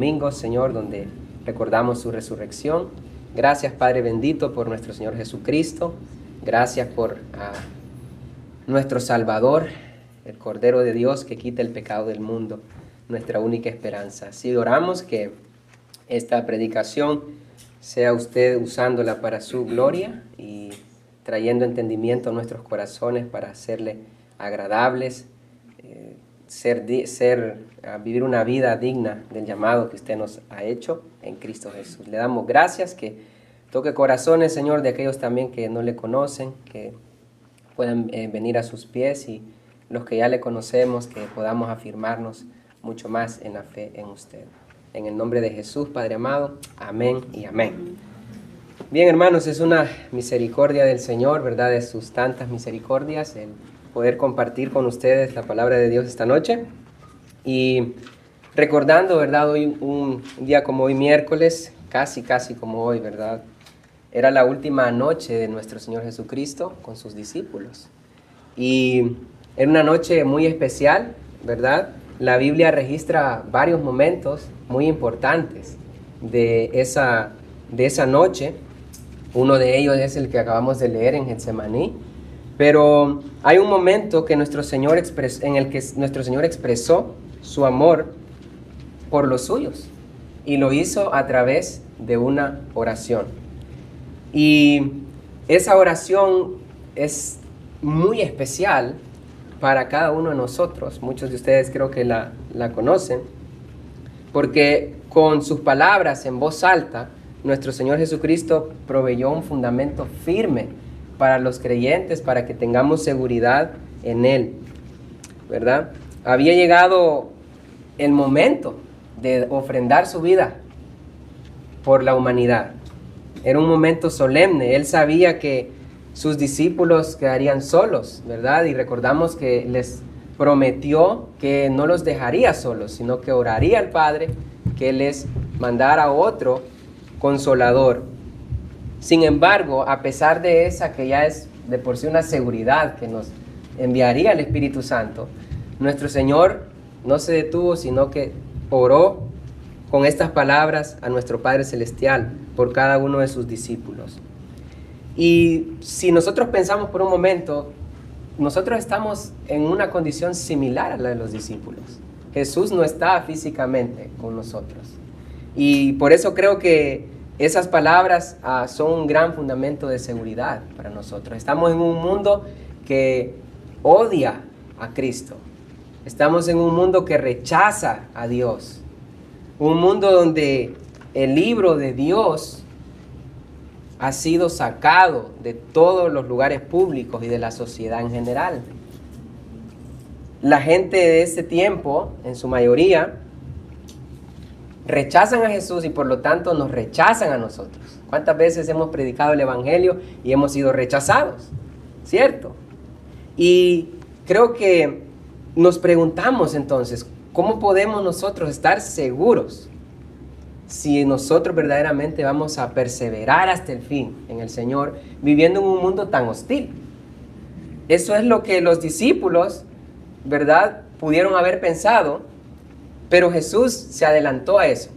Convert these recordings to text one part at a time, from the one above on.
Domingo, Señor, donde recordamos su resurrección. Gracias, Padre bendito, por nuestro Señor Jesucristo. Gracias por nuestro Salvador, el Cordero de Dios que quita el pecado del mundo, nuestra única esperanza. Así oramos que esta predicación sea usted usándola para su gloria y trayendo entendimiento a nuestros corazones para hacerle agradables, vivir una vida digna del llamado que usted nos ha hecho en Cristo Jesús. Le damos gracias, que toque corazones, Señor, de aquellos también que no le conocen, que puedan venir a sus pies, y los que ya le conocemos, que podamos afirmarnos mucho más en la fe en usted. En el nombre de Jesús, Padre amado, amén y amén. Bien, hermanos, es una misericordia del Señor, ¿verdad? De sus tantas misericordias, el poder compartir con ustedes la palabra de Dios esta noche. Y recordando, ¿verdad? Hoy, un día como hoy, miércoles, casi como hoy, ¿verdad? Era la última noche de nuestro Señor Jesucristo con sus discípulos. Y era una noche muy especial, ¿verdad? La Biblia registra varios momentos muy importantes de esa noche. Uno de ellos es el que acabamos de leer en Getsemaní. Pero hay un momento que en el que nuestro Señor expresó su amor por los suyos, y lo hizo a través de una oración. Y esa oración es muy especial para cada uno de nosotros. Muchos de ustedes creo que la conocen, porque con sus palabras en voz alta, nuestro Señor Jesucristo proveyó un fundamento firme para los creyentes, para que tengamos seguridad en Él, ¿verdad? Había llegado el momento de ofrendar su vida por la humanidad. Era un momento solemne. Él sabía que sus discípulos quedarían solos, ¿verdad? Y recordamos que les prometió que no los dejaría solos, sino que oraría al Padre que les mandara otro consolador. Sin embargo, a pesar de esa, que ya es de por sí una seguridad que nos enviaría el Espíritu Santo, nuestro Señor no se detuvo, sino que oró con estas palabras a nuestro Padre Celestial por cada uno de sus discípulos. Y si nosotros pensamos por un momento, nosotros estamos en una condición similar a la de los discípulos. Jesús no está físicamente con nosotros. Y por eso creo que esas palabras son un gran fundamento de seguridad para nosotros. Estamos en un mundo que odia a Cristo. Estamos en un mundo que rechaza a Dios. Un mundo donde el libro de Dios ha sido sacado de todos los lugares públicos y de la sociedad en general. La gente de ese tiempo, en su mayoría, rechazan a Jesús y por lo tanto nos rechazan a nosotros. ¿Cuántas veces hemos predicado el Evangelio y hemos sido rechazados? ¿Cierto? Y creo que nos preguntamos entonces, ¿cómo podemos nosotros estar seguros si nosotros verdaderamente vamos a perseverar hasta el fin en el Señor, viviendo en un mundo tan hostil? Eso es lo que los discípulos, ¿verdad?, pudieron haber pensado. Pero Jesús se adelantó a eso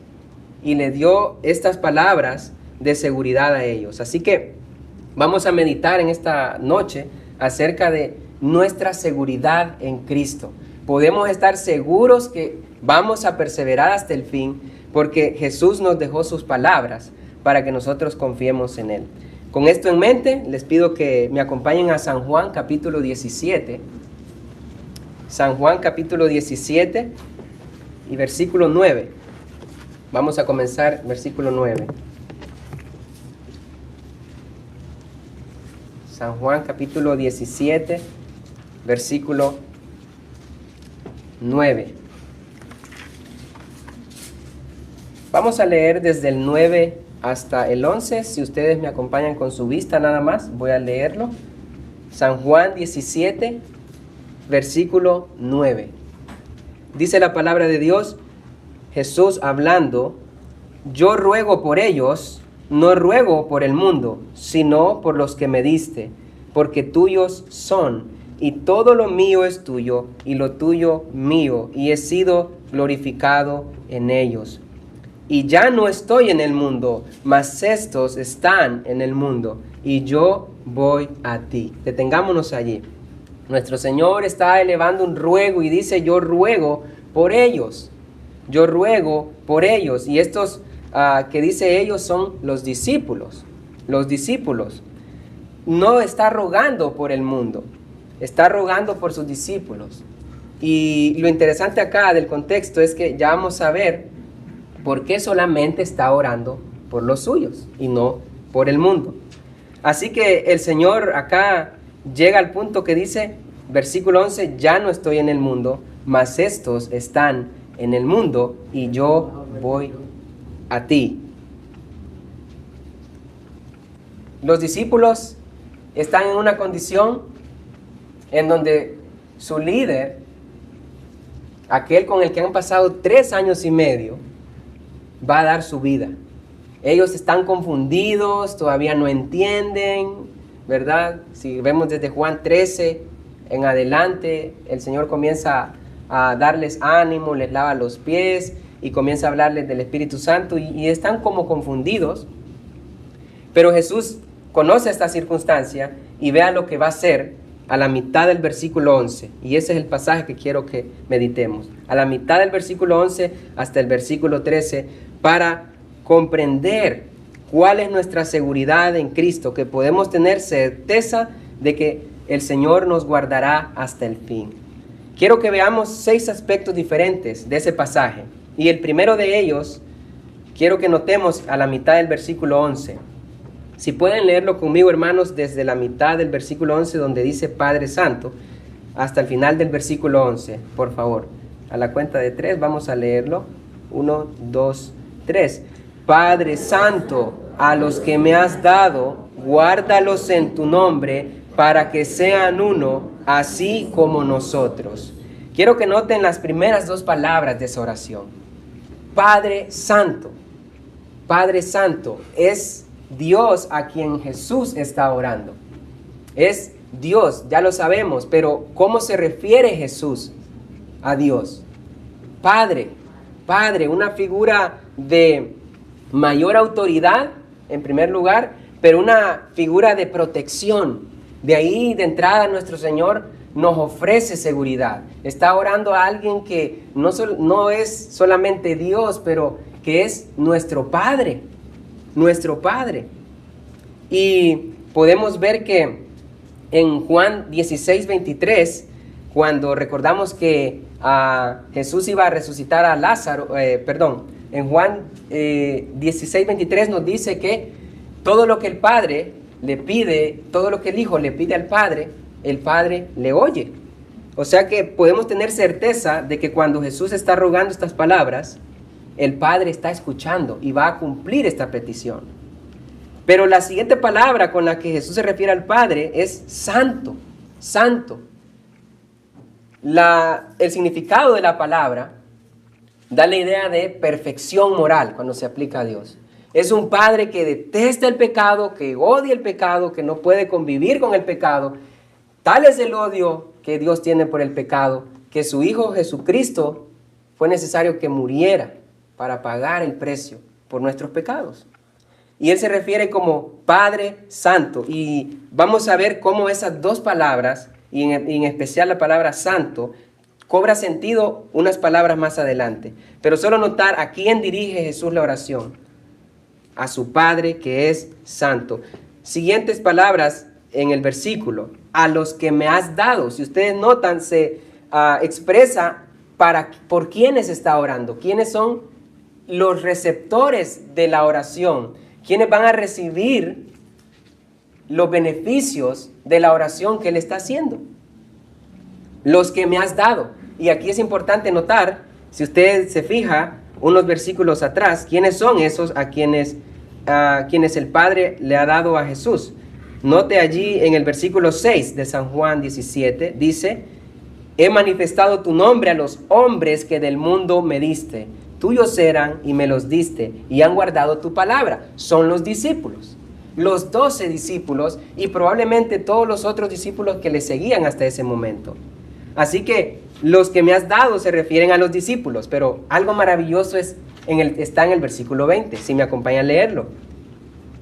y le dio estas palabras de seguridad a ellos. Así que vamos a meditar en esta noche acerca de nuestra seguridad en Cristo. Podemos estar seguros que vamos a perseverar hasta el fin, porque Jesús nos dejó sus palabras para que nosotros confiemos en Él. Con esto en mente, les pido que me acompañen a San Juan capítulo 17. San Juan capítulo 17. Y versículo 9. Vamos a comenzar versículo 9. San Juan capítulo 17, versículo 9. Vamos a leer desde el 9 hasta el 11. Si ustedes me acompañan con su vista nada más, voy a leerlo. San Juan 17, versículo 9. Dice la palabra de Dios, Jesús hablando: yo ruego por ellos, no ruego por el mundo, sino por los que me diste, porque tuyos son, y todo lo mío es tuyo, y lo tuyo mío, y he sido glorificado en ellos. y ya no estoy en el mundo, mas estos están en el mundo, y yo voy a ti. Detengámonos allí. Nuestro Señor está elevando un ruego y dice, yo ruego por ellos. Yo ruego por ellos. Y estos que dice ellos son los discípulos. Los discípulos. No está rogando por el mundo, está rogando por sus discípulos. Y lo interesante acá del contexto es que ya vamos a ver por qué solamente está orando por los suyos y no por el mundo. Así que el Señor acá llega al punto que dice, versículo 11, ya no estoy en el mundo, mas estos están en el mundo y yo voy a ti. Los discípulos están en una condición en donde su líder, aquel con el que han pasado 3 años y medio, va a dar su vida. Ellos están confundidos, todavía no entienden, ¿verdad? Si vemos desde Juan 13 en adelante, el Señor comienza a darles ánimo, les lava los pies y comienza a hablarles del Espíritu Santo y están como confundidos. Pero Jesús conoce esta circunstancia y vea lo que va a hacer a la mitad del versículo 11. Y ese es el pasaje que quiero que meditemos. A la mitad del versículo 11 hasta el versículo 13, para comprender cuál es nuestra seguridad en Cristo, que podemos tener certeza de que el Señor nos guardará hasta el fin. Quiero que veamos 6 aspectos diferentes de ese pasaje. Y el primero de ellos, quiero que notemos a la mitad del versículo 11. Si pueden leerlo conmigo, hermanos, desde la mitad del versículo 11, donde dice Padre Santo, hasta el final del versículo 11, por favor. A la cuenta de 3 vamos a leerlo. 1, 2, 3. Padre Santo, a los que me has dado, guárdalos en tu nombre, para que sean uno, así como nosotros. Quiero que noten las primeras 2 palabras de esa oración. Padre Santo. Padre Santo es Dios a quien Jesús está orando. Es Dios, ya lo sabemos, pero ¿cómo se refiere Jesús a Dios? Padre, Padre, una figura de mayor autoridad, en primer lugar, pero una figura de protección. De ahí, de entrada, nuestro Señor nos ofrece seguridad. Está orando a alguien que no es solamente Dios, pero que es nuestro Padre. Nuestro Padre. Y podemos ver que en Juan 16, 23, cuando recordamos que Jesús iba a resucitar a Lázaro, en Juan 16, 23 nos dice que todo lo que el Padre le pide, todo lo que el Hijo le pide al Padre, el Padre le oye. O sea que podemos tener certeza de que cuando Jesús está rogando estas palabras, el Padre está escuchando y va a cumplir esta petición. Pero la siguiente palabra con la que Jesús se refiere al Padre es santo, santo. El significado de la palabra da la idea de perfección moral cuando se aplica a Dios. Es un Padre que detesta el pecado, que odia el pecado, que no puede convivir con el pecado. Tal es el odio que Dios tiene por el pecado, que su Hijo Jesucristo fue necesario que muriera para pagar el precio por nuestros pecados. Y Él se refiere como Padre Santo. Y vamos a ver cómo esas 2 palabras, y en especial la palabra santo, cobra sentido unas palabras más adelante. Pero solo notar a quién dirige Jesús la oración. A su Padre que es santo. Siguientes palabras en el versículo. A los que me has dado. Si ustedes notan, se expresa por quiénes está orando. ¿Quiénes son los receptores de la oración? ¿Quiénes van a recibir los beneficios de la oración que Él está haciendo? Los que me has dado. Y aquí es importante notar, si usted se fija, unos versículos atrás, ¿quiénes son esos a quienes el Padre le ha dado a Jesús? Note allí en el versículo 6 de San Juan 17, dice, he manifestado tu nombre a los hombres que del mundo me diste. Tuyos eran y me los diste y han guardado tu palabra. Son los discípulos, los 12 discípulos y probablemente todos los otros discípulos que le seguían hasta ese momento. Así que los que me has dado se refieren a los discípulos, pero algo maravilloso es Está en el versículo 20, si me acompaña a leerlo.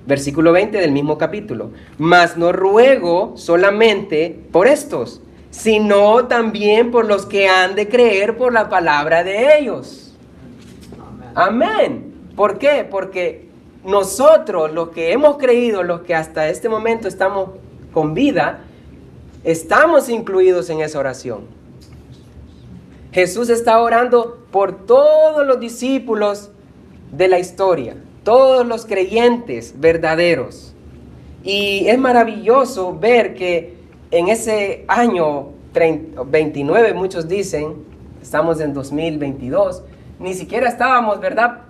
Versículo 20 del mismo capítulo. Mas no ruego solamente por estos, sino también por los que han de creer por la palabra de ellos. Amén. ¿Por qué? Porque nosotros, los que hemos creído, los que hasta este momento estamos con vida, estamos incluidos en esa oración. Jesús está orando por todos los discípulos de la historia, todos los creyentes verdaderos. Y es maravilloso ver que en ese año 29, muchos dicen, estamos en 2022, ni siquiera estábamos, ¿verdad?,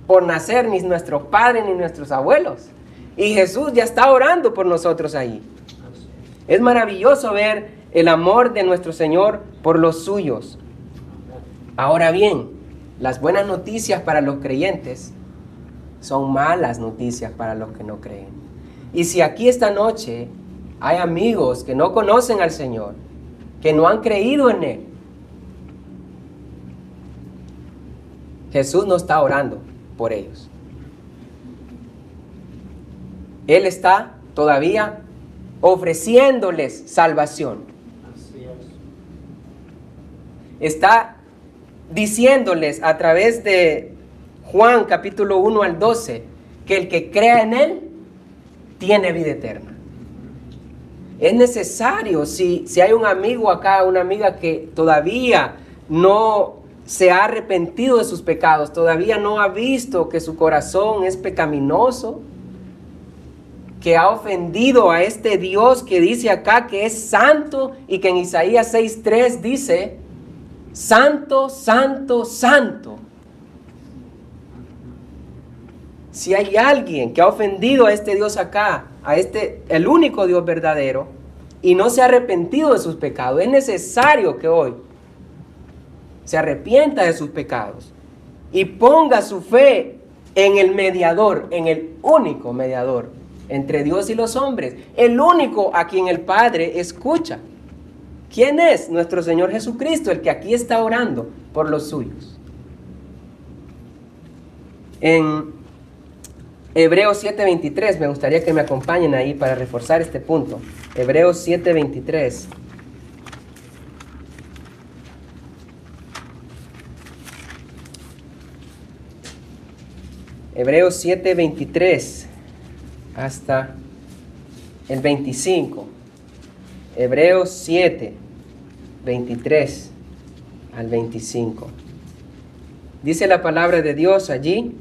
por nacer ni nuestros padres ni nuestros abuelos. Y Jesús ya está orando por nosotros ahí. Es maravilloso ver el amor de nuestro Señor por los suyos. Ahora bien, las buenas noticias para los creyentes son malas noticias para los que no creen. Y si aquí esta noche hay amigos que no conocen al Señor, que no han creído en Él, Jesús no está orando por ellos. Él está todavía ofreciéndoles salvación. Está diciéndoles a través de Juan capítulo 1 al 12 que el que crea en Él tiene vida eterna. Es necesario, si hay un amigo acá, una amiga que todavía no se ha arrepentido de sus pecados, todavía no ha visto que su corazón es pecaminoso, que ha ofendido a este Dios que dice acá que es santo y que en Isaías 6:3 dice, santo, santo, santo. Si hay alguien que ha ofendido a este Dios acá, el único Dios verdadero, y no se ha arrepentido de sus pecados, es necesario que hoy se arrepienta de sus pecados y ponga su fe en el mediador, en el único mediador entre Dios y los hombres, el único a quien el Padre escucha. ¿Quién es? Nuestro Señor Jesucristo, el que aquí está orando por los suyos. En Hebreos 7:23, me gustaría que me acompañen ahí para reforzar este punto. Hebreos 7:23. Hebreos 7:23 hasta el 25. Hebreos 7:23 al 25. Dice la palabra de Dios allí: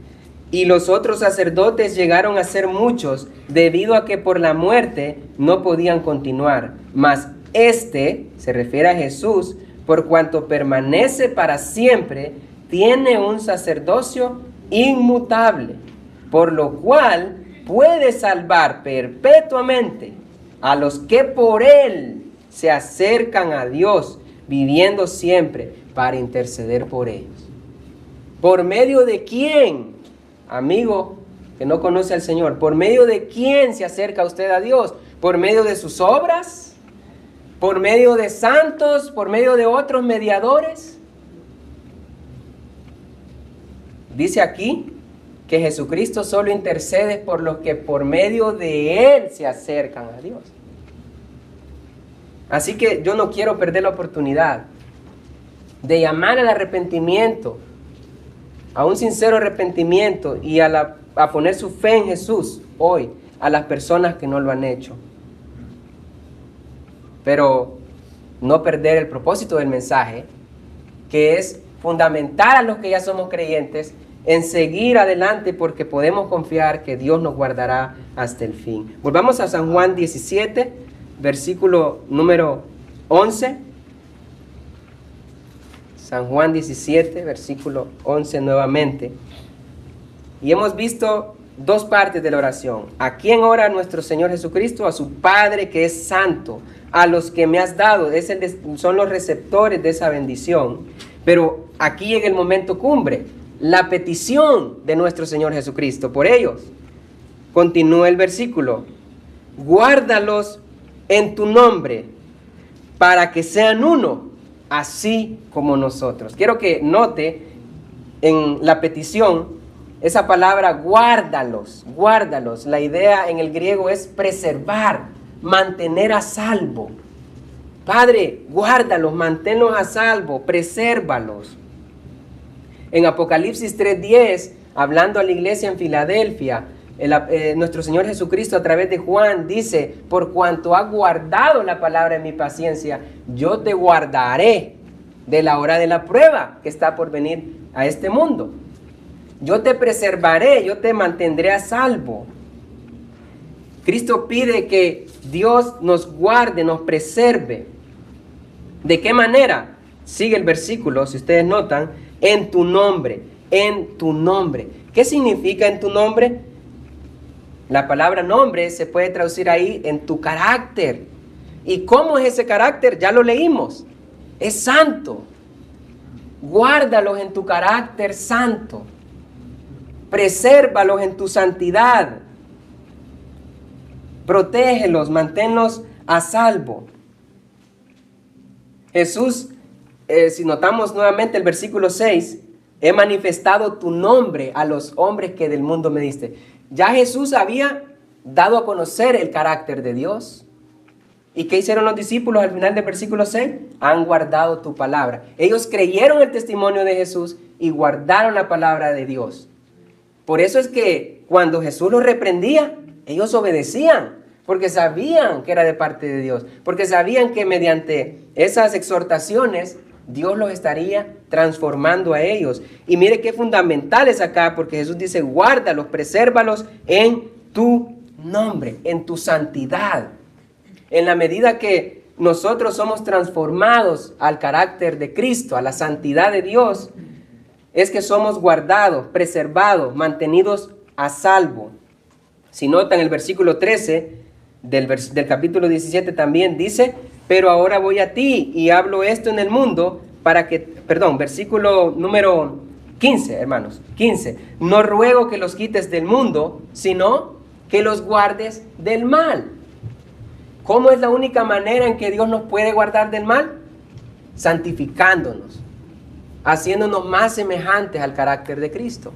y los otros sacerdotes llegaron a ser muchos, debido a que por la muerte no podían continuar. Mas este, se refiere a Jesús, por cuanto permanece para siempre, tiene un sacerdocio inmutable, por lo cual puede salvar perpetuamente a los que por él se acercan a Dios, viviendo siempre para interceder por ellos. ¿Por medio de quién, amigo que no conoce al Señor? ¿Por medio de quién se acerca usted a Dios? ¿Por medio de sus obras? ¿Por medio de santos? ¿Por medio de otros mediadores? Dice aquí que Jesucristo solo intercede por los que por medio de Él se acercan a Dios. Así que yo no quiero perder la oportunidad de llamar al arrepentimiento, a un sincero arrepentimiento y a poner su fe en Jesús hoy a las personas que no lo han hecho. Pero no perder el propósito del mensaje, que es fundamental a los que ya somos creyentes en seguir adelante, porque podemos confiar que Dios nos guardará hasta el fin. Volvamos a San Juan 17, versículo número 11. San Juan 17, versículo 11 nuevamente. Y hemos visto dos partes de la oración. ¿A quién ora nuestro Señor Jesucristo? A su Padre que es santo, a los que me has dado. Son los receptores de esa bendición. Pero aquí llega el momento cumbre, la petición de nuestro Señor Jesucristo por ellos. Continúa el versículo: guárdalos en tu nombre, para que sean uno, así como nosotros. Quiero que note en la petición, esa palabra guárdalos, guárdalos. La idea en el griego es preservar, mantener a salvo. Padre, guárdalos, manténlos a salvo, presérvalos. En Apocalipsis 3:10, hablando a la iglesia en Filadelfia, nuestro Señor Jesucristo a través de Juan dice: por cuanto has guardado la palabra de mi paciencia, yo te guardaré de la hora de la prueba que está por venir a este mundo. Yo te preservaré, yo te mantendré a salvo. Cristo pide que Dios nos guarde, nos preserve. ¿De qué manera? Sigue el versículo, si ustedes notan, en tu nombre, en tu nombre. ¿Qué significa en tu nombre? La palabra nombre se puede traducir ahí en tu carácter. ¿Y cómo es ese carácter? Ya lo leímos. Es santo. Guárdalos en tu carácter santo. Presérvalos en tu santidad. Protégelos, manténlos a salvo. Jesús, si notamos nuevamente el versículo 6, he manifestado tu nombre a los hombres que del mundo me diste. Ya Jesús había dado a conocer el carácter de Dios. ¿Y qué hicieron los discípulos al final del versículo 6? Han guardado tu palabra. Ellos creyeron el testimonio de Jesús y guardaron la palabra de Dios. Por eso es que cuando Jesús los reprendía, ellos obedecían, porque sabían que era de parte de Dios, porque sabían que mediante esas exhortaciones Dios los estaría transformando a ellos. Y mire qué fundamental es acá, porque Jesús dice: guárdalos, presérvalos en tu nombre, en tu santidad. En la medida que nosotros somos transformados al carácter de Cristo, a la santidad de Dios, es que somos guardados, preservados, mantenidos a salvo. Si notan el versículo 13 del capítulo 17 también dice: pero ahora voy a ti y hablo esto en el mundo para que, versículo número 15, hermanos, 15. No ruego que los quites del mundo, sino que los guardes del mal. ¿Cómo es la única manera en que Dios nos puede guardar del mal? Santificándonos, haciéndonos más semejantes al carácter de Cristo.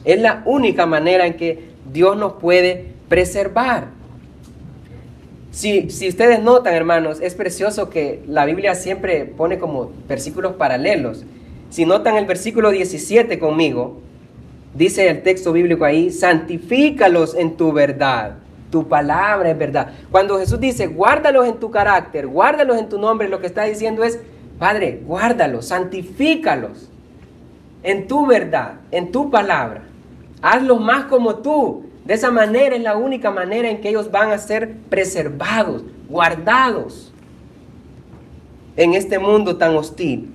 Es la única manera en que Dios nos puede preservar. Si ustedes notan, hermanos, es precioso que la Biblia siempre pone como versículos paralelos. Si notan el versículo 17 conmigo, dice el texto bíblico ahí: santifícalos en tu verdad. Tu palabra es verdad. Cuando Jesús dice: guárdalos en tu carácter, guárdalos en tu nombre, lo que está diciendo es: Padre, guárdalos, santifícalos en tu verdad, en tu palabra. Hazlos más como tú. De esa manera es la única manera en que ellos van a ser preservados, guardados en este mundo tan hostil.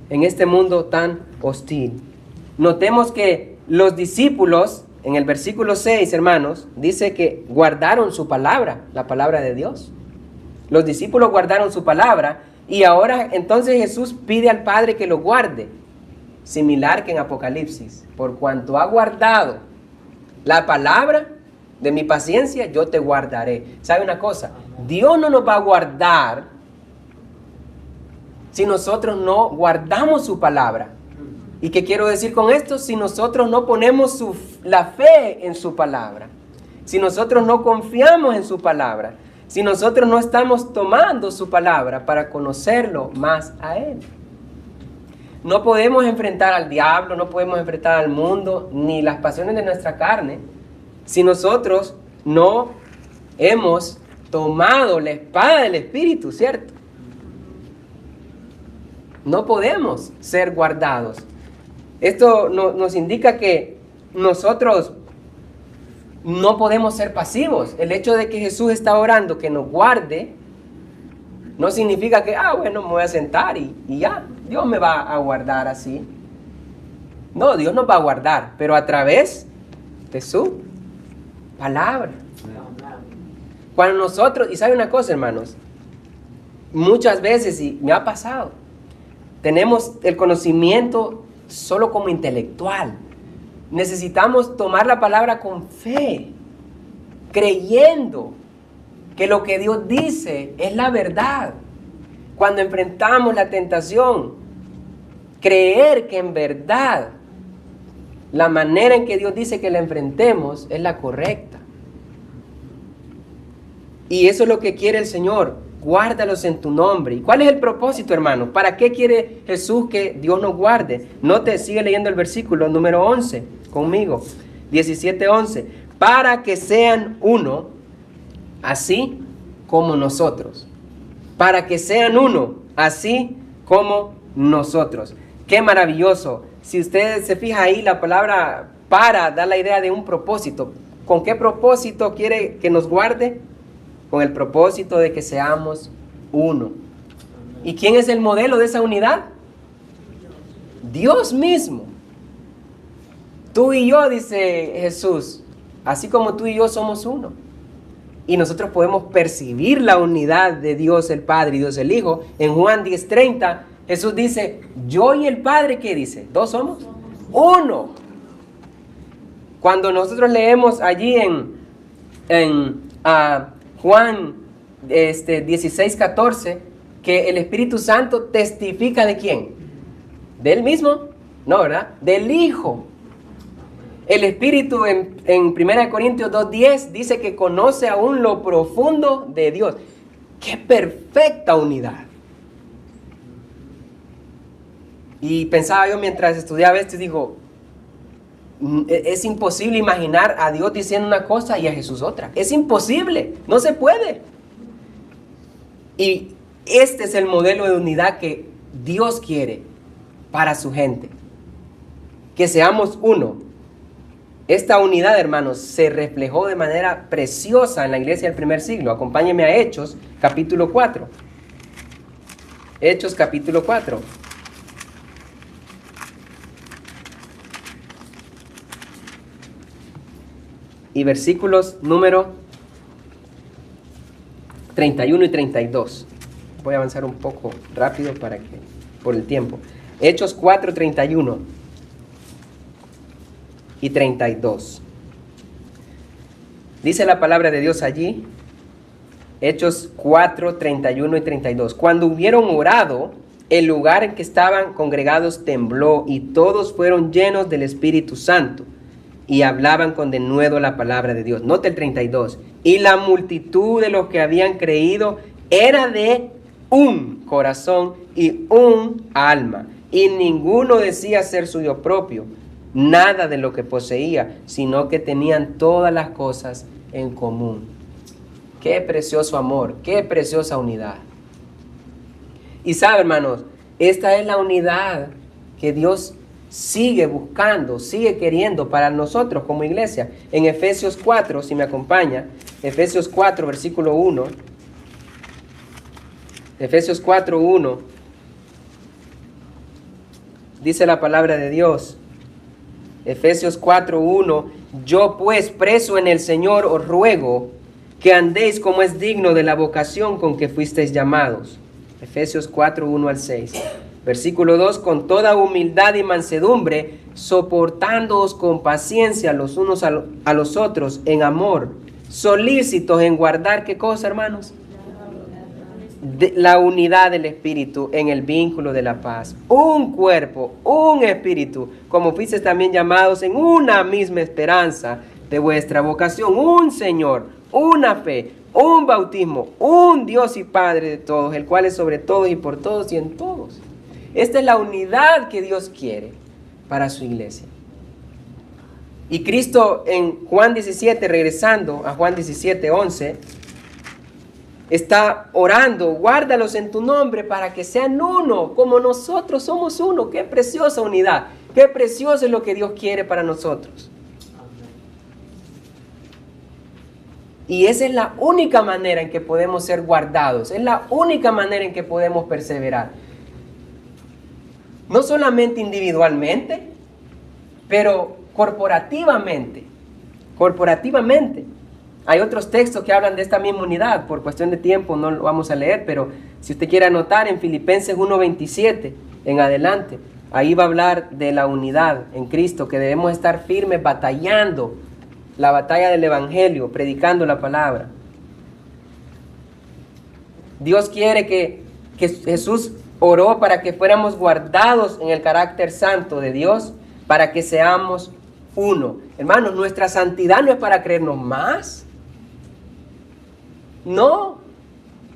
En este mundo tan hostil. Notemos que los discípulos, en el versículo 6, hermanos, dice que guardaron su palabra, la palabra de Dios. Los discípulos guardaron su palabra y ahora entonces Jesús pide al Padre que lo guarde. Similar que en Apocalipsis: por cuanto ha guardado la palabra de mi paciencia, yo te guardaré. ¿Sabe una cosa? Dios no nos va a guardar si nosotros no guardamos su palabra. ¿Y qué quiero decir con esto? Si nosotros no ponemos la fe en su palabra, si nosotros no confiamos en su palabra, si nosotros no estamos tomando su palabra para conocerlo más a Él. No podemos enfrentar al diablo, no podemos enfrentar al mundo, ni las pasiones de nuestra carne, si nosotros no hemos tomado la espada del Espíritu, ¿cierto? No podemos ser guardados. Esto nos indica que nosotros no podemos ser pasivos. El hecho de que Jesús está orando que nos guarde no significa que, bueno, me voy a sentar y ya, Dios me va a guardar así. No, Dios nos va a guardar, pero a través de su palabra. Cuando nosotros, y sabe una cosa, hermanos, muchas veces, y me ha pasado, tenemos el conocimiento solo como intelectual. Necesitamos tomar la palabra con fe, creyendo que lo que Dios dice es la verdad. Cuando enfrentamos la tentación, creer que en verdad la manera en que Dios dice que la enfrentemos es la correcta. Y eso es lo que quiere el Señor. Guárdalos en tu nombre. ¿Y cuál es el propósito, hermano? ¿Para qué quiere Jesús que Dios nos guarde? Sigue leyendo el versículo número 11 conmigo. 17:11. Para que sean uno, así como nosotros. Para que sean uno, así como nosotros. ¡Qué maravilloso! Si usted se fija ahí, la palabra para da la idea de un propósito. ¿Con qué propósito quiere que nos guarde? Con el propósito de que seamos uno. ¿Y quién es el modelo de esa unidad? Dios mismo. Tú y yo, dice Jesús, así como tú y yo somos uno. Y nosotros podemos percibir la unidad de Dios el Padre y Dios el Hijo. En Juan 10:30, Jesús dice, yo y el Padre, ¿qué dice? ¿Dos somos? Uno. Cuando nosotros leemos allí en Juan 16:14, que el Espíritu Santo testifica ¿de quién? ¿De él mismo? No, ¿verdad? Del Hijo. El Espíritu en 1 Corintios 2:10 dice que conoce aún lo profundo de Dios. ¡Qué perfecta unidad! Y pensaba yo mientras estudiaba esto y digo, es imposible imaginar a Dios diciendo una cosa y a Jesús otra. Es imposible, no se puede. Y este es el modelo de unidad que Dios quiere para su gente. Que seamos uno. Esta unidad, hermanos, se reflejó de manera preciosa en la iglesia del primer siglo. Acompáñenme a Hechos, capítulo 4. Hechos, capítulo 4. Y versículos número 31 y 32. Voy a avanzar un poco rápido por el tiempo. Hechos 4, 31 y 32. Dice la palabra de Dios allí, Hechos 4, 31 y 32. Cuando hubieron orado, el lugar en que estaban congregados tembló y todos fueron llenos del Espíritu Santo y hablaban con denuedo la palabra de Dios. Note el 32. Y la multitud de los que habían creído era de un corazón y un alma, y ninguno decía ser suyo propio nada de lo que poseía, sino que tenían todas las cosas en común. Qué precioso amor, qué preciosa unidad. Y sabe, hermanos, esta es la unidad que Dios sigue buscando, sigue queriendo para nosotros como iglesia. En Efesios 4, si me acompaña, Efesios 4, versículo 1. Efesios 4, 1. Dice la palabra de Dios. Efesios 4, 1. Yo pues, preso en el Señor, os ruego que andéis como es digno de la vocación con que fuisteis llamados. Efesios 4, 1 al 6. Versículo 2, con toda humildad y mansedumbre, soportándoos con paciencia los unos a los otros en amor, solícitos en guardar, ¿qué cosa, hermanos? La unidad del Espíritu en el vínculo de la paz. Un cuerpo, un Espíritu, como fuisteis también llamados en una misma esperanza de vuestra vocación, un Señor, una fe, un bautismo, un Dios y Padre de todos, el cual es sobre todos y por todos y en todos. Esta es la unidad que Dios quiere para su iglesia. Y Cristo en Juan 17, regresando a Juan 17, 11, está orando, guárdalos en tu nombre para que sean uno, como nosotros somos uno. Qué preciosa unidad, qué precioso es lo que Dios quiere para nosotros. Y esa es la única manera en que podemos ser guardados, es la única manera en que podemos perseverar. No solamente individualmente, pero corporativamente. Corporativamente. Hay otros textos que hablan de esta misma unidad. Por cuestión de tiempo no lo vamos a leer, pero si usted quiere anotar en Filipenses 1:27 en adelante, ahí va a hablar de la unidad en Cristo, que debemos estar firmes batallando la batalla del Evangelio, predicando la palabra. Dios quiere que Jesús oró para que fuéramos guardados en el carácter santo de Dios, para que seamos uno. Hermanos, nuestra santidad no es para creernos más. No,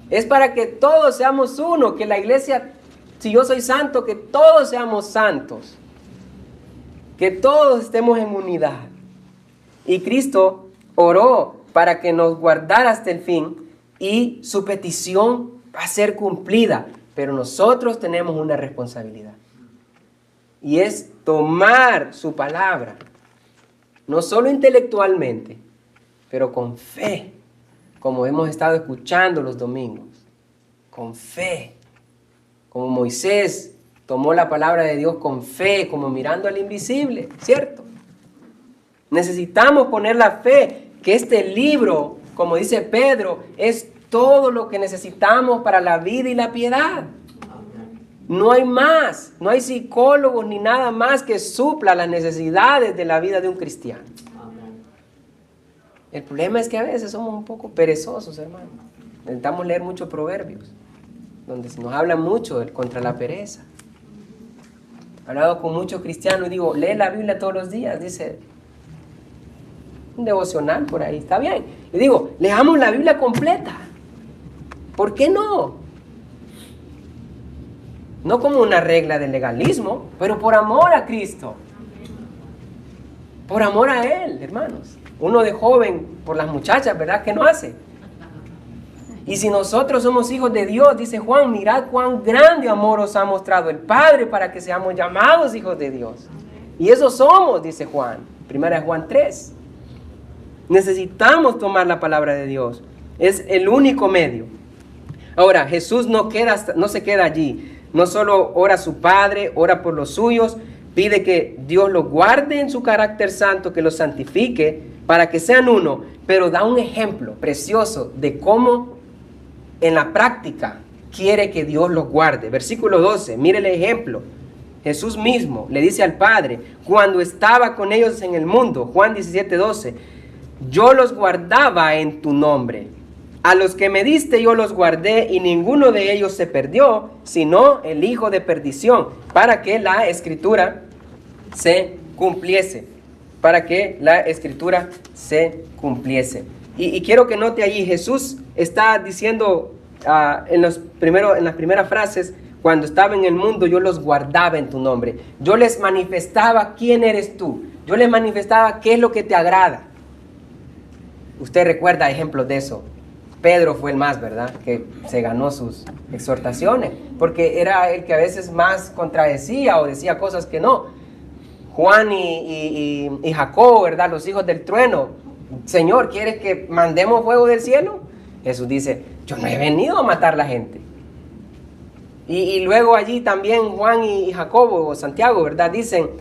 es para que todos seamos uno, que la iglesia, si yo soy santo, que todos seamos santos, que todos estemos en unidad. Y Cristo oró para que nos guardara hasta el fin y su petición va a ser cumplida, pero nosotros tenemos una responsabilidad y es tomar su palabra, no solo intelectualmente, pero con fe, como hemos estado escuchando los domingos, con fe, como Moisés tomó la palabra de Dios con fe, como mirando al invisible, ¿cierto? Necesitamos poner la fe, que este libro, como dice Pedro, es todo lo que necesitamos para la vida y la piedad. No hay más, no hay psicólogos ni nada más que supla las necesidades de la vida de un cristiano. El problema es que a veces somos un poco perezosos, hermano. Necesitamos leer muchos proverbios, donde se nos habla mucho contra la pereza. He hablado con muchos cristianos y digo, lee la Biblia todos los días, dice, un devocional por ahí, está bien. Y digo, leamos la Biblia completa. ¿Por qué no? No como una regla de legalismo, pero por amor a Cristo. Por amor a Él, hermanos. Uno de joven, por las muchachas, ¿verdad? ¿Qué no hace? Y si nosotros somos hijos de Dios, dice Juan, mirad cuán grande amor os ha mostrado el Padre para que seamos llamados hijos de Dios. Y eso somos, dice Juan. Primera de Juan 3. Necesitamos tomar la palabra de Dios. Es el único medio. Ahora, Jesús no se queda allí. No solo ora a su Padre, ora por los suyos, pide que Dios los guarde en su carácter santo, que los santifique para que sean uno, pero da un ejemplo precioso de cómo en la práctica quiere que Dios los guarde. Versículo 12, mire el ejemplo. Jesús mismo le dice al Padre, cuando estaba con ellos en el mundo, Juan 17:12, yo los guardaba en tu nombre. A los que me diste yo los guardé y ninguno de ellos se perdió, sino el hijo de perdición, para que la escritura se cumpliese. Para que la escritura se cumpliese. Y quiero que note allí, Jesús está diciendo en las primeras frases, cuando estaba en el mundo yo los guardaba en tu nombre. Yo les manifestaba quién eres tú. Yo les manifestaba qué es lo que te agrada. Usted recuerda ejemplos de eso. Pedro fue el más, ¿verdad? Que se ganó sus exhortaciones, porque era el que a veces más contradecía o decía cosas que no. Juan y Jacobo, ¿verdad? Los hijos del trueno. Señor, ¿quieres que mandemos fuego del cielo? Jesús dice, yo no he venido a matar a la gente. Y luego allí también Juan y Jacobo o Santiago, ¿verdad? Dicen,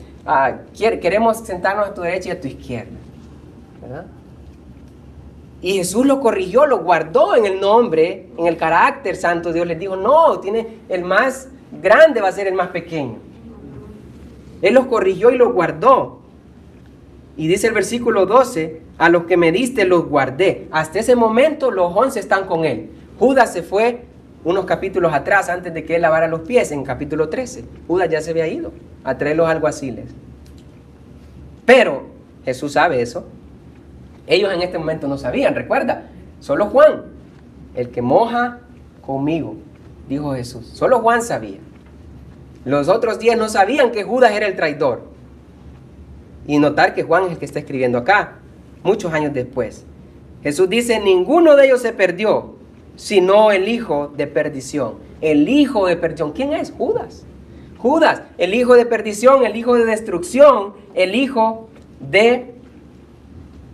queremos sentarnos a tu derecha y a tu izquierda, ¿verdad? Y Jesús lo corrigió, lo guardó en el nombre, en el carácter santo. Dios les dijo, no, el más grande va a ser el más pequeño. Él los corrigió y los guardó. Y dice el versículo 12, a los que me diste los guardé. Hasta ese momento los 11 están con él. Judas se fue unos capítulos atrás, antes de que él lavara los pies, en capítulo 13. Judas ya se había ido a traer los alguaciles. Pero Jesús sabe eso. Ellos en este momento no sabían, recuerda, solo Juan, el que moja conmigo, dijo Jesús. Solo Juan sabía. Los otros 10 no sabían que Judas era el traidor. Y notar que Juan es el que está escribiendo acá, muchos años después. Jesús dice, ninguno de ellos se perdió, sino el hijo de perdición. El hijo de perdición, ¿quién es? Judas. Judas, el hijo de perdición, el hijo de destrucción, el hijo de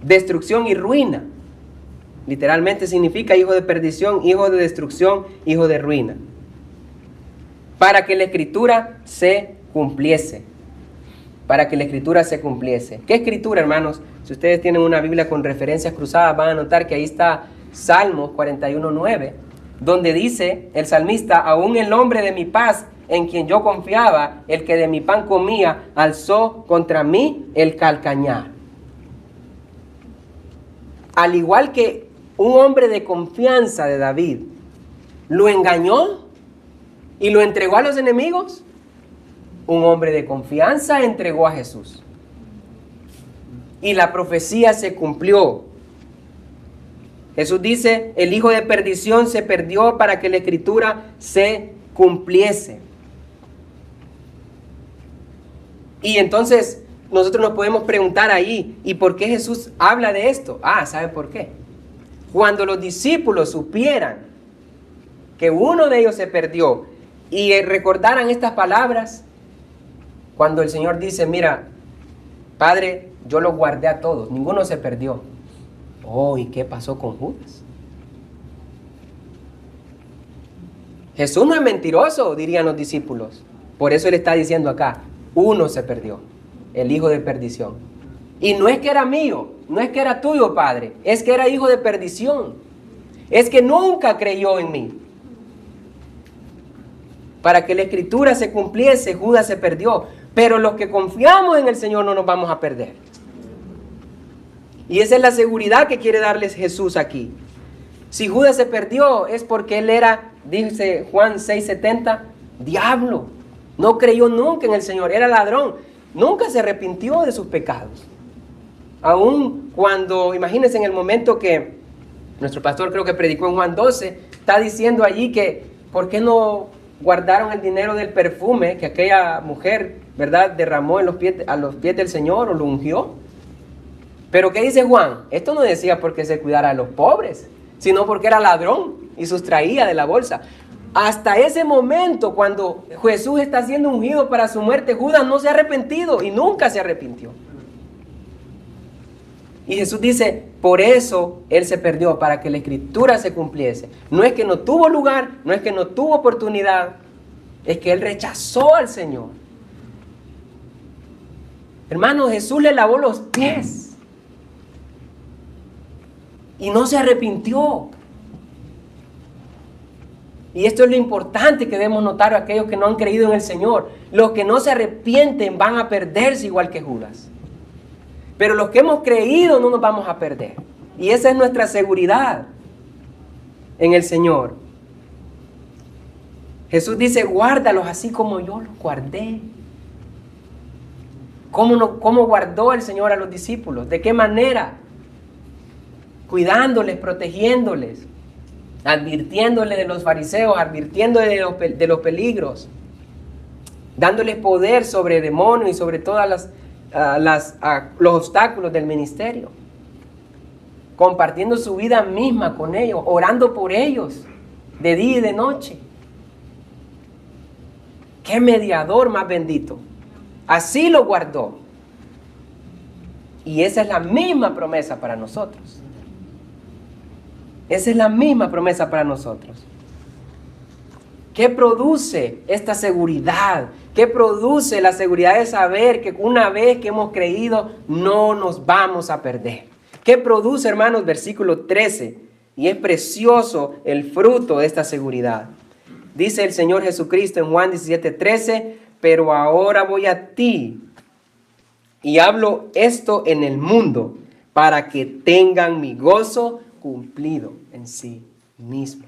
destrucción y ruina. Literalmente significa hijo de perdición, hijo de destrucción, hijo de ruina. Para que la escritura se cumpliese. Para que la escritura se cumpliese. ¿Qué escritura, hermanos? Si ustedes tienen una Biblia con referencias cruzadas, van a notar que ahí está Salmos 41:9, donde dice el salmista, aún el hombre de mi paz, en quien yo confiaba, el que de mi pan comía, alzó contra mí el calcañar. Al igual que un hombre de confianza de David, lo engañó, ¿Y lo entregó a los enemigos? Un hombre de confianza entregó a Jesús. Y la profecía se cumplió. Jesús dice, el hijo de perdición se perdió para que la escritura se cumpliese. Y entonces nosotros nos podemos preguntar ahí, ¿y por qué Jesús habla de esto? ¿Sabe por qué? Cuando los discípulos supieran que uno de ellos se perdió y recordaran estas palabras, cuando el Señor dice, mira, Padre, yo los guardé a todos, ninguno se perdió. ¿Y qué pasó con Judas? Jesús no es mentiroso, dirían los discípulos. Por eso Él está diciendo acá, uno se perdió, el hijo de perdición. Y no es que era mío, no es que era tuyo, Padre, es que era hijo de perdición. Es que nunca creyó en mí. Para que la escritura se cumpliese, Judas se perdió. Pero los que confiamos en el Señor no nos vamos a perder. Y esa es la seguridad que quiere darles Jesús aquí. Si Judas se perdió es porque él era, dice Juan 6:70, diablo. No creyó nunca en el Señor, era ladrón. Nunca se arrepintió de sus pecados. Aún cuando, imagínense en el momento que nuestro pastor creo que predicó en Juan 12, está diciendo allí que ¿por qué no guardaron el dinero del perfume que aquella mujer, ¿verdad?, derramó a los pies del Señor o lo ungió? Pero ¿qué dice Juan? Esto no decía porque se cuidara a los pobres, sino porque era ladrón y sustraía de la bolsa. Hasta ese momento, cuando Jesús está siendo ungido para su muerte, Judas no se ha arrepentido y nunca se arrepintió. Y Jesús dice, por eso Él se perdió, para que la escritura se cumpliese. No es que no tuvo lugar, no es que no tuvo oportunidad, es que Él rechazó al Señor. Hermano, Jesús le lavó los pies y no se arrepintió. Y esto es lo importante que debemos notar a aquellos que no han creído en el Señor. Los que no se arrepienten van a perderse igual que Judas. Pero los que hemos creído no nos vamos a perder. Y esa es nuestra seguridad en el Señor. Jesús dice, guárdalos así como yo los guardé. ¿Cómo guardó el Señor a los discípulos? ¿De qué manera? Cuidándoles, protegiéndoles, advirtiéndoles de los fariseos, advirtiéndoles de los peligros, dándoles poder sobre demonios y sobre todas los obstáculos del ministerio, compartiendo su vida misma con ellos, orando por ellos de día y de noche. ¡Qué mediador más bendito! Así lo guardó. Y esa es la misma promesa para nosotros. Esa es la misma promesa para nosotros. ¿Qué produce esta seguridad? ¿Qué produce la seguridad de saber que una vez que hemos creído no nos vamos a perder? ¿Qué produce, hermanos? Versículo 13. Y es precioso el fruto de esta seguridad. Dice el Señor Jesucristo en Juan 17:13, pero ahora voy a ti y hablo esto en el mundo para que tengan mi gozo cumplido en sí mismo.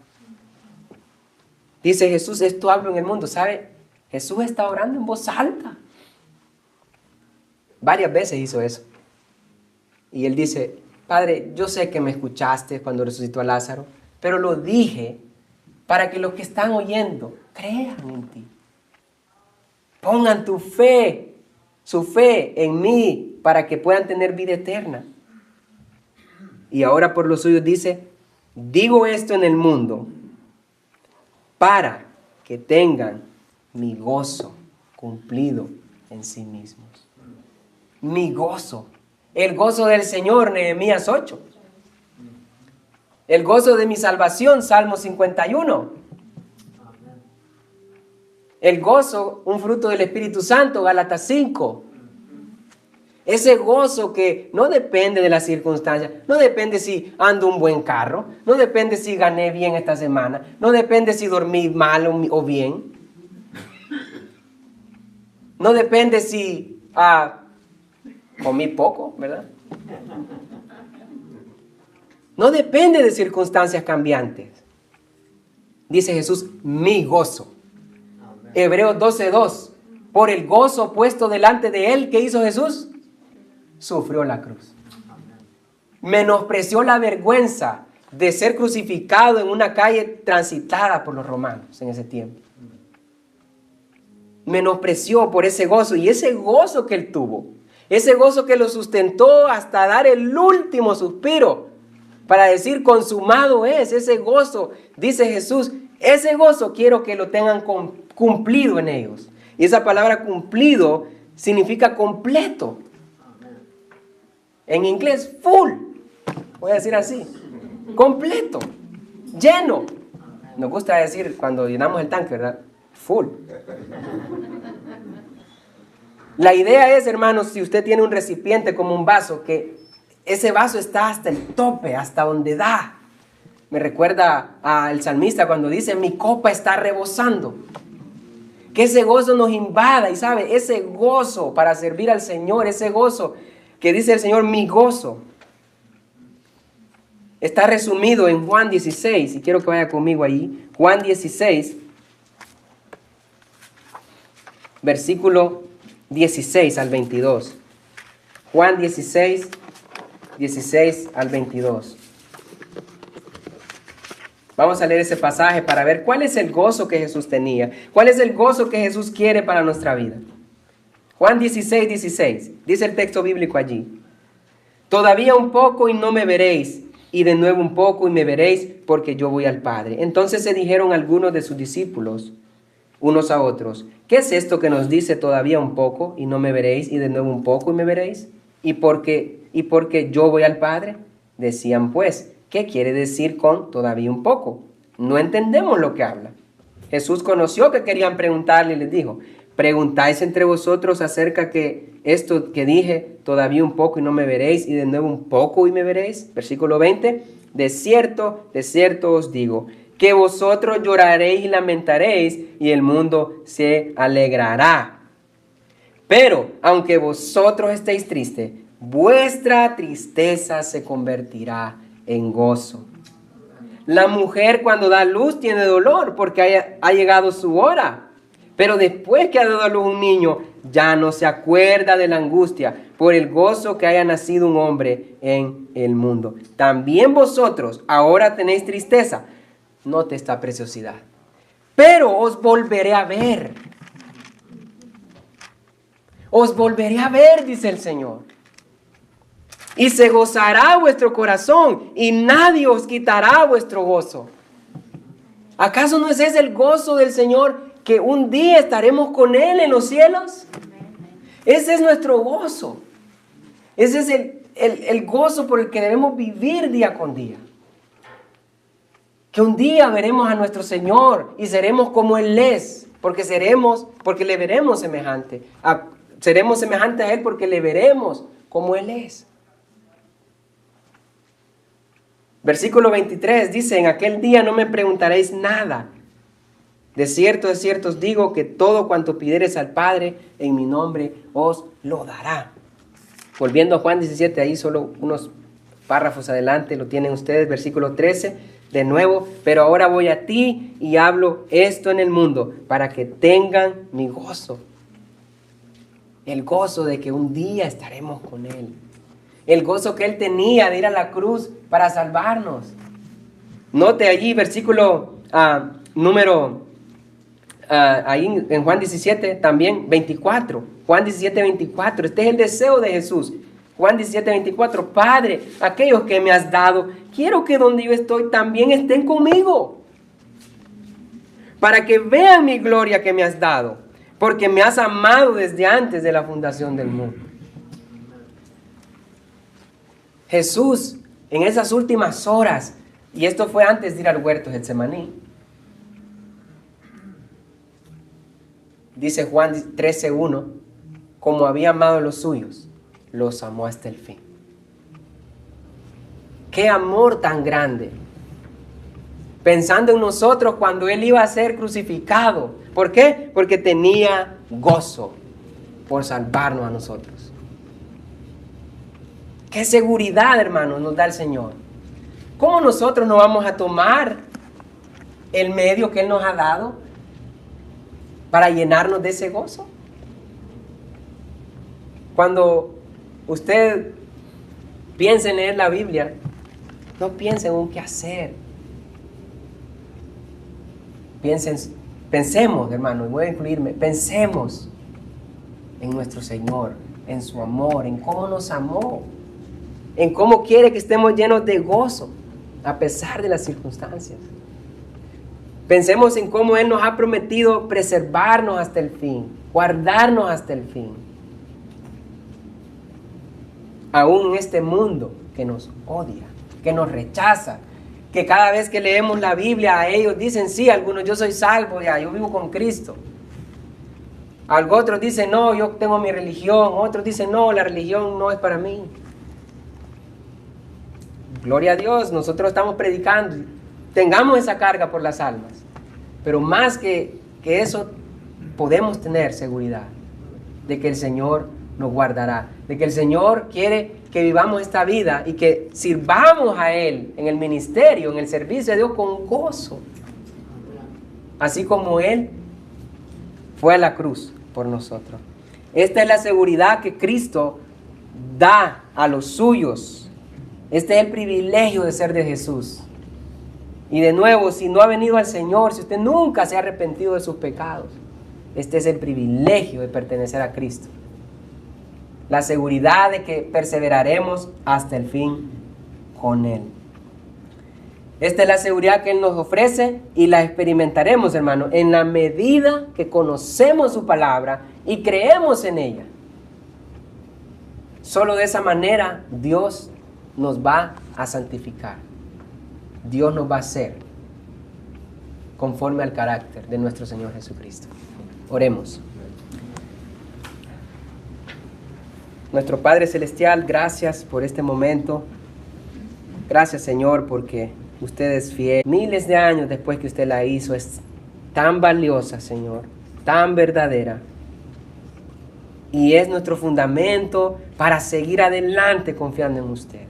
Dice Jesús, esto hablo en el mundo. ¿Sabe? Jesús está orando en voz alta. Varias veces hizo eso. Y Él dice, Padre, yo sé que me escuchaste cuando resucitó a Lázaro, pero lo dije para que los que están oyendo crean en ti. Pongan su fe en mí para que puedan tener vida eterna. Y ahora por los suyos dice, digo esto en el mundo para que tengan mi gozo cumplido en sí mismos. Mi gozo. El gozo del Señor, Nehemías 8. El gozo de mi salvación, Salmo 51. El gozo, un fruto del Espíritu Santo, Gálatas 5. Ese gozo que no depende de las circunstancias, no depende si ando un buen carro, no depende si gané bien esta semana, no depende si dormí mal o bien, no depende si comí poco, ¿verdad? No depende de circunstancias cambiantes. Dice Jesús, mi gozo. Hebreos 12:2. Por el gozo puesto delante de él, ¿qué hizo Jesús? Sufrió la cruz. Menospreció la vergüenza de ser crucificado en una calle transitada por los romanos en ese tiempo. Menospreció por ese gozo, y ese gozo que él tuvo, ese gozo que lo sustentó hasta dar el último suspiro para decir consumado es, ese gozo, dice Jesús, ese gozo quiero que lo tengan cumplido en ellos. Y esa palabra cumplido significa completo. En inglés, full. Voy a decir así. Completo. Lleno. Nos gusta decir cuando llenamos el tanque, ¿verdad? Full. La idea es, hermanos, si usted tiene un recipiente como un vaso, que ese vaso está hasta el tope, hasta donde da. Me recuerda al salmista cuando dice, mi copa está rebosando. Que ese gozo nos invada, y sabe, ese gozo para servir al Señor, ese gozo que dice el Señor, mi gozo, está resumido en Juan 16, y quiero que vaya conmigo ahí. Juan 16, versículo 16 al 22. Juan 16, 16 al 22. Vamos a leer ese pasaje para ver cuál es el gozo que Jesús tenía. ¿Cuál es el gozo que Jesús quiere para nuestra vida? Juan 16, 16. Dice el texto bíblico allí. Todavía un poco y no me veréis, y de nuevo un poco y me veréis, porque yo voy al Padre. Entonces se dijeron algunos de sus discípulos, unos a otros, ¿qué es esto que nos dice todavía un poco y no me veréis, y de nuevo un poco y me veréis? ¿Y porque yo voy al Padre? Decían pues, ¿qué quiere decir con todavía un poco? No entendemos lo que habla. Jesús conoció que querían preguntarle y les dijo, ¿preguntáis entre vosotros acerca que esto que dije, todavía un poco y no me veréis, y de nuevo un poco y me veréis? Versículo 20, de cierto os digo, que vosotros lloraréis y lamentaréis, y el mundo se alegrará. Pero, aunque vosotros estéis tristes, vuestra tristeza se convertirá en gozo. La mujer cuando da luz tiene dolor porque ha llegado su hora. Pero después que ha dado a luz un niño, ya no se acuerda de la angustia por el gozo que haya nacido un hombre en el mundo. También vosotros ahora tenéis tristeza. Note esta preciosidad. Pero os volveré a ver. Os volveré a ver, dice el Señor. Y se gozará vuestro corazón, y nadie os quitará vuestro gozo. ¿Acaso no es ese el gozo del Señor, que un día estaremos con Él en los cielos? Ese es nuestro gozo. Ese es el gozo por el que debemos vivir día con día. Que un día veremos a nuestro Señor y seremos como Él es, porque le veremos semejante. Seremos semejantes a Él porque le veremos como Él es. Versículo 23 dice, en aquel día no me preguntaréis nada. De cierto os digo que todo cuanto pidiereis al Padre en mi nombre os lo dará. Volviendo a Juan 17, ahí solo unos párrafos adelante, lo tienen ustedes, versículo 13, de nuevo, pero ahora voy a ti y hablo esto en el mundo para que tengan mi gozo. El gozo de que un día estaremos con Él. El gozo que Él tenía de ir a la cruz para salvarnos. Note allí versículo ahí en Juan 17 también 24. Juan 17, 24. Este es el deseo de Jesús. Juan 17, 24. Padre, aquellos que me has dado, quiero que donde yo estoy también estén conmigo. Para que vean mi gloria que me has dado. Porque me has amado desde antes de la fundación del mundo. Jesús, en esas últimas horas, y esto fue antes de ir al huerto de Getsemaní, dice Juan 13:1, como había amado a los suyos, los amó hasta el fin. ¡Qué amor tan grande! Pensando en nosotros cuando Él iba a ser crucificado. ¿Por qué? Porque tenía gozo por salvarnos a nosotros. ¡Qué seguridad, hermanos, nos da el Señor! ¿Cómo nosotros no vamos a tomar el medio que Él nos ha dado? para llenarnos de ese gozo. Cuando usted piensa en leer la Biblia, no piense en un qué hacer. Pensemos, hermano, y voy a incluirme, pensemos en nuestro Señor, en su amor, en cómo nos amó, en cómo quiere que estemos llenos de gozo a pesar de las circunstancias. Pensemos en cómo Él nos ha prometido preservarnos hasta el fin, guardarnos hasta el fin. Aún en este mundo que nos odia, que nos rechaza, que cada vez que leemos la Biblia a ellos dicen, sí, algunos, yo soy salvo ya, yo vivo con Cristo. Otros dicen, no, yo tengo mi religión. Otros dicen, no, la religión no es para mí. Gloria a Dios, nosotros estamos predicando. Tengamos esa carga por las almas. Pero más que eso, podemos tener seguridad de que el Señor nos guardará. De que el Señor quiere que vivamos esta vida y que sirvamos a Él en el ministerio, en el servicio de Dios con gozo. Así como Él fue a la cruz por nosotros. Esta es la seguridad que Cristo da a los suyos. Este es el privilegio de ser de Jesús. Y de nuevo, si no ha venido al Señor, si usted nunca se ha arrepentido de sus pecados, este es el privilegio de pertenecer a Cristo. La seguridad de que perseveraremos hasta el fin con Él. Esta es la seguridad que Él nos ofrece y la experimentaremos, hermano, en la medida que conocemos su palabra y creemos en ella. Solo de esa manera Dios nos va a santificar. Dios nos va a hacer conforme al carácter de nuestro Señor Jesucristo. Oremos. Nuestro Padre Celestial, gracias por este momento. Gracias, Señor, porque usted es fiel. Miles de años después que usted la hizo, es tan valiosa, Señor, tan verdadera. Y es nuestro fundamento para seguir adelante confiando en usted.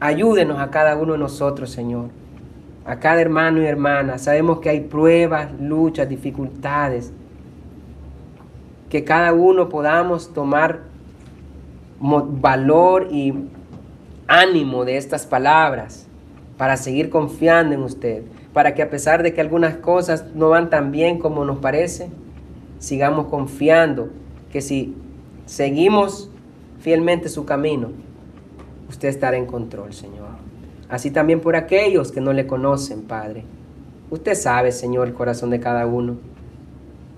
Ayúdenos a cada uno de nosotros, Señor. A cada hermano y hermana. Sabemos que hay pruebas, luchas, dificultades. Que cada uno podamos tomar valor y ánimo de estas palabras para seguir confiando en usted, para que a pesar de que algunas cosas no van tan bien como nos parece, sigamos confiando que si seguimos fielmente su camino, usted estará en control, Señor. Así también por aquellos que no le conocen, Padre. Usted sabe, Señor, el corazón de cada uno.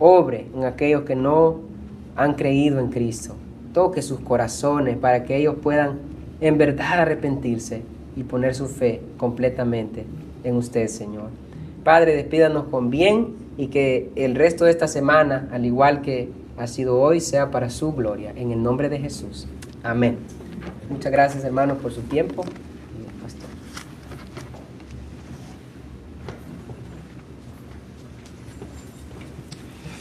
Obre en aquellos que no han creído en Cristo. Toque sus corazones para que ellos puedan en verdad arrepentirse y poner su fe completamente en usted, Señor. Padre, despídanos con bien y que el resto de esta semana, al igual que ha sido hoy, sea para su gloria. En el nombre de Jesús. Amén. Muchas gracias, hermanos, por su tiempo.